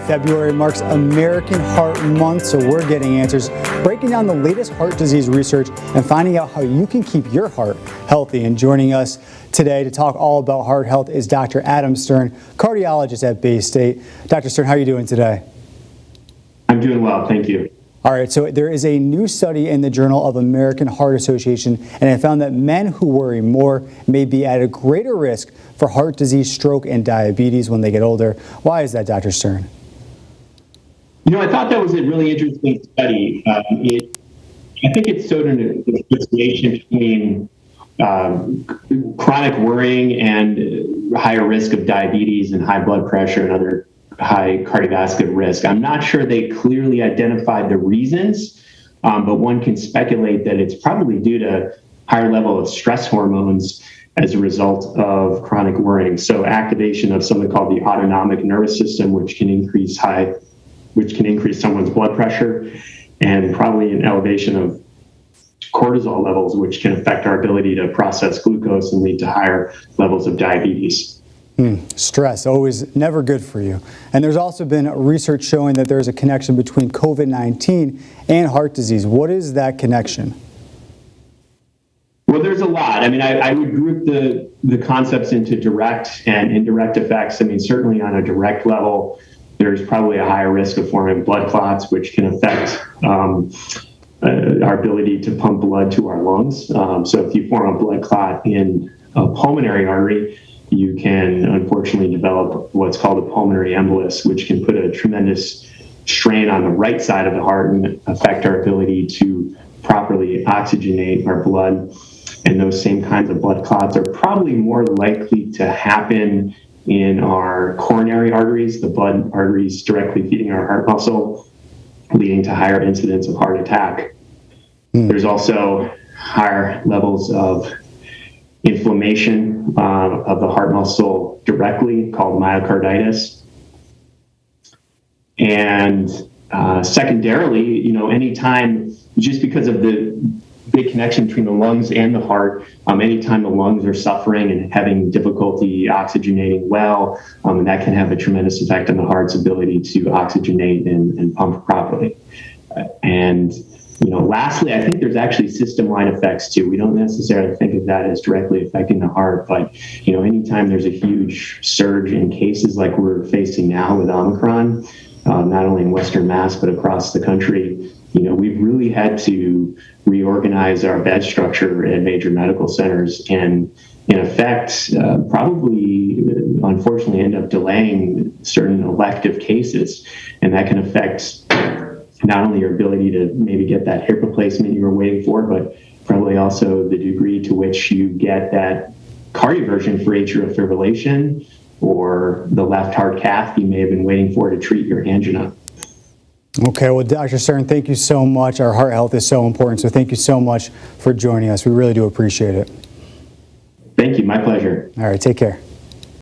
February marks American Heart Month, so we're getting answers, breaking down the latest heart disease research and finding out how you can keep your heart healthy. And joining us today to talk all about heart health is Dr. Adam Stern, cardiologist at Baystate. Dr. Stern, how are you doing today? I'm doing well, thank you. All right, so there is a new study in the Journal of American Heart Association, and it found that men who worry more may be at a greater risk for heart disease, stroke, and diabetes when they get older. Why is that, Dr. Stern? You know, I thought that was a really interesting study. I think it showed an association between chronic worrying and higher risk of diabetes and high blood pressure and other high cardiovascular risk. I'm not sure they clearly identified the reasons, but one can speculate that it's probably due to higher level of stress hormones as a result of chronic worrying. So activation of something called the autonomic nervous system, which can increase someone's blood pressure, and probably an elevation of cortisol levels, which can affect our ability to process glucose and lead to higher levels of diabetes. Stress, always never good for you. And there's also been research showing that there's a connection between COVID-19 and heart disease. What is that connection? Well, there's a lot. I mean, I would group the concepts into direct and indirect effects. I mean, certainly on a direct level, there's probably a higher risk of forming blood clots, which can affect our ability to pump blood to our lungs. So if you form a blood clot in a pulmonary artery, you can unfortunately develop what's called a pulmonary embolus, which can put a tremendous strain on the right side of the heart and affect our ability to properly oxygenate our blood. And those same kinds of blood clots are probably more likely to happen in our coronary arteries, the blood arteries directly feeding our heart muscle, leading to higher incidence of heart attack. There's also higher levels of inflammation of the heart muscle directly, called myocarditis. And secondarily, you know, anytime, just because of the big connection between the lungs and the heart, anytime the lungs are suffering and having difficulty oxygenating well, and that can have a tremendous effect on the heart's ability to oxygenate and pump properly. And you know, lastly, I think there's actually system-wide effects too. We don't necessarily think of that as directly affecting the heart, but you know, anytime there's a huge surge in cases like we're facing now with Omicron, not only in Western Mass but across the country, you know, we've really had to reorganize our bed structure at major medical centers, and in effect, probably unfortunately end up delaying certain elective cases, and that can affect not only your ability to maybe get that hip replacement you were waiting for, but probably also the degree to which you get that cardioversion for atrial fibrillation or the left heart cath you may have been waiting for to treat your angina. Okay, well, Dr. Stern, thank you so much. Our heart health is so important, so thank you so much for joining us. We really do appreciate it. Thank you, my pleasure. All right, take care.